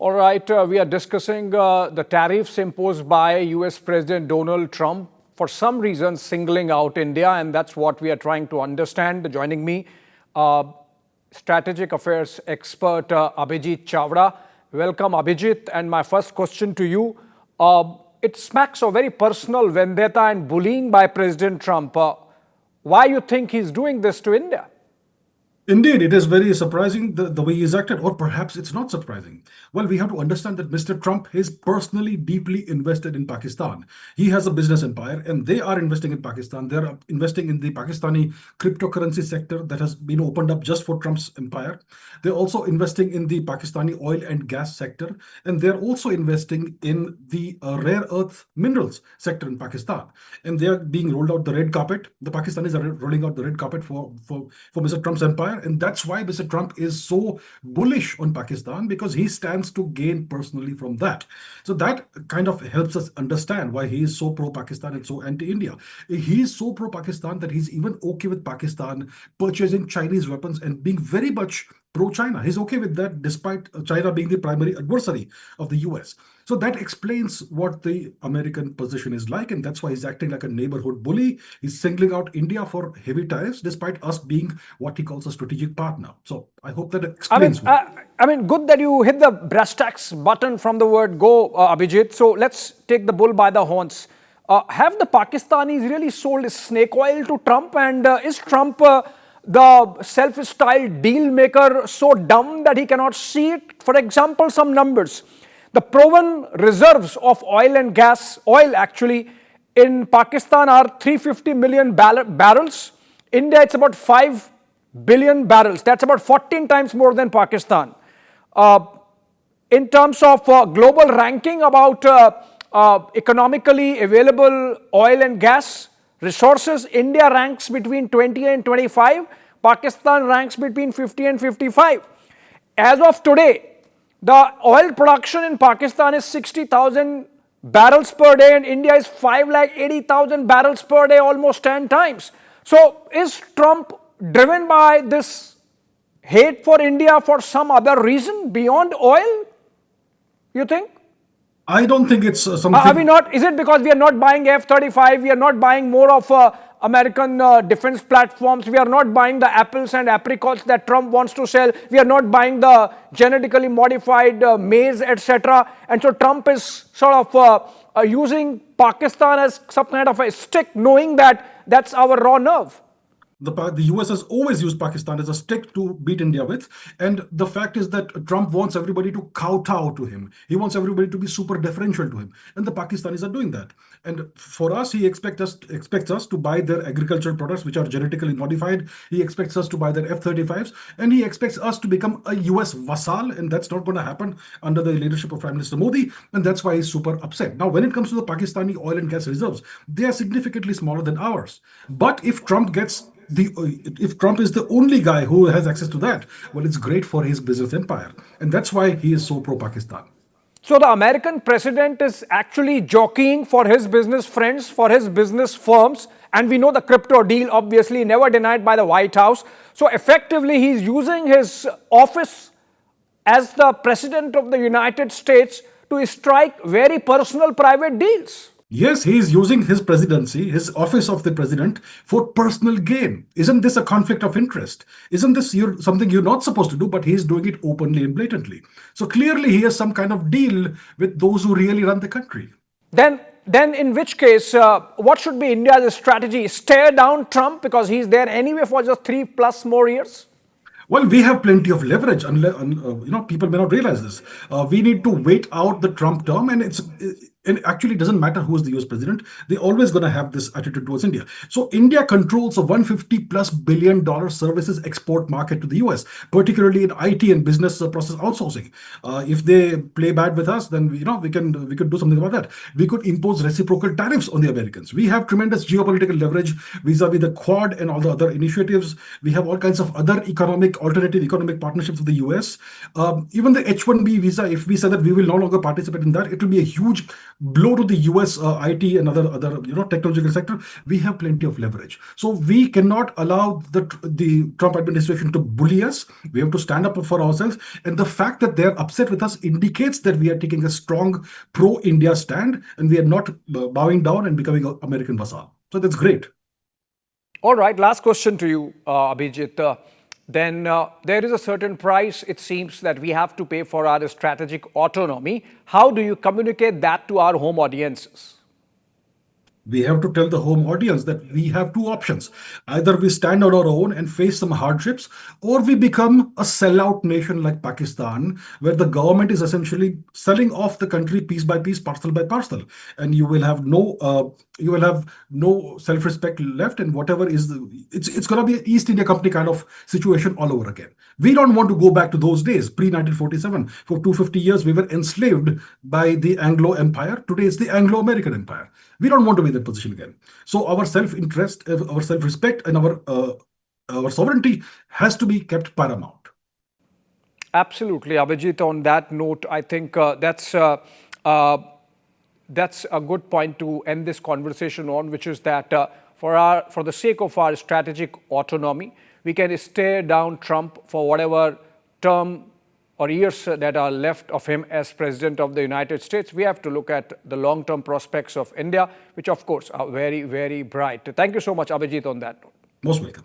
All right, we are discussing the tariffs imposed by US President Donald Trump, for some reason singling out India, and that's what we are trying to understand. Joining me, strategic affairs expert Abhijit Chavda. Welcome, Abhijit. And my first question to you, it smacks of very personal vendetta and bullying by President Trump. Why you think he's doing this to India? Indeed, it is very surprising the way he's acted, or perhaps it's not surprising. Well, we have to understand that Mr. Trump is personally deeply invested in Pakistan. He has a business empire and they are investing in Pakistan. They're investing in the Pakistani cryptocurrency sector that has been opened up just for Trump's empire. They're also investing in the Pakistani oil and gas sector, and they're also investing in the rare earth minerals sector in Pakistan. And they are being rolled out the red carpet. The Pakistanis are rolling out the red carpet for Mr. Trump's empire. And that's why Mr. Trump is so bullish on Pakistan, because he stands to gain personally from that. So that kind of helps us understand why he is so pro-Pakistan and so anti-India. He is so pro-Pakistan that he's even okay with Pakistan purchasing Chinese weapons and being very much pro-China. He's okay with that despite China being the primary adversary of the US. So that explains what the American position is like, and that's why he's acting like a neighborhood bully. He's singling out India for heavy tariffs despite us being what he calls a strategic partner. So I hope that explains. Good that you hit the brass tacks button from the word go, Abhijit. So let's take the bull by the horns. Have the Pakistanis really sold snake oil to Trump, and is Trump the self-styled deal maker so dumb that he cannot see it? For example, some numbers. The proven reserves of oil and gas, oil actually, in Pakistan are 350 million barrels. India, it's about 5 billion barrels. That's about 14 times more than Pakistan. In terms of global ranking about economically available oil and gas resources, India ranks between 20 and 25. Pakistan ranks between 50 and 55. As of today, the oil production in Pakistan is 60,000 barrels per day, and India is 580,000 barrels per day, almost 10 times. So is Trump driven by this hate for India for some other reason beyond oil, you think? I don't think it's something... Are we not? Is it because we are not buying F-35, we are not buying more of American defense platforms, we are not buying the apples and apricots that Trump wants to sell, we are not buying the genetically modified maize, etc. And so Trump is sort of using Pakistan as some kind of a stick, knowing that that's our raw nerve. The US has always used Pakistan as a stick to beat India with. And the fact is that Trump wants everybody to kowtow to him. He wants everybody to be super deferential to him. And the Pakistanis are doing that. And for us, he expects us to buy their agricultural products, which are genetically modified. He expects us to buy their F-35s. And he expects us to become a US vassal. And that's not going to happen under the leadership of Prime Minister Modi. And that's why he's super upset. Now, when it comes to the Pakistani oil and gas reserves, they are significantly smaller than ours. But if Trump is the only guy who has access to that, well, it's great for his business empire. And that's why he is so pro-Pakistan. So the American president is actually jockeying for his business friends, for his business firms. And we know the crypto deal, obviously, never denied by the White House. So effectively, he's using his office as the president of the United States to strike very personal private deals. Yes, he is using his presidency, his office of the president, for personal gain. Isn't this a conflict of interest? Isn't this something you're not supposed to do, but he's doing it openly and blatantly? So clearly he has some kind of deal with those who really run the country. Then in which case, what should be India's strategy? Stare down Trump because he's there anyway for just 3+ more years? Well, we have plenty of leverage. People may not realize this. We need to wait out the Trump term, and it actually doesn't matter who is the US president. They're always going to have this attitude towards India. So India controls a $150+ billion services export market to the US, particularly in IT and business process outsourcing. If they play bad with us, then we could do something about that. We could impose reciprocal tariffs on the Americans. We have tremendous geopolitical leverage vis-a-vis the Quad and all the other initiatives. We have all kinds of other alternative economic partnerships with the US. Even the H-1B visa, if we say that we will no longer participate in that, it will be a huge blow to the US IT and other technological sector, we have plenty of leverage. So we cannot allow the Trump administration to bully us. We have to stand up for ourselves. And the fact that they're upset with us indicates that we are taking a strong pro-India stand and we are not bowing down and becoming an American vassal. So that's great. All right, last question to you, Abhijit. There is a certain price, it seems, that we have to pay for our strategic autonomy. How do you communicate that to our home audiences? We have to tell the home audience that we have two options. Either we stand on our own and face some hardships, or we become a sellout nation like Pakistan, where the government is essentially selling off the country piece by piece, parcel by parcel, and you will have no self-respect left, and whatever is it's going to be an East India Company kind of situation all over again. We don't want to go back to those days pre-1947. For 250 years, we were enslaved by the Anglo Empire. Today, it's the Anglo-American Empire. We don't want to be in that position again. So our self-interest, our self-respect, and our sovereignty has to be kept paramount. Absolutely, Abhijit. On that note, I think that's a good point to end this conversation on, which is that for the sake of our strategic autonomy, we can stare down Trump for whatever term or years that are left of him as President of the United States. We have to look at the long-term prospects of India, which of course are very, very bright. Thank you so much, Abhijit, on that note. Most welcome.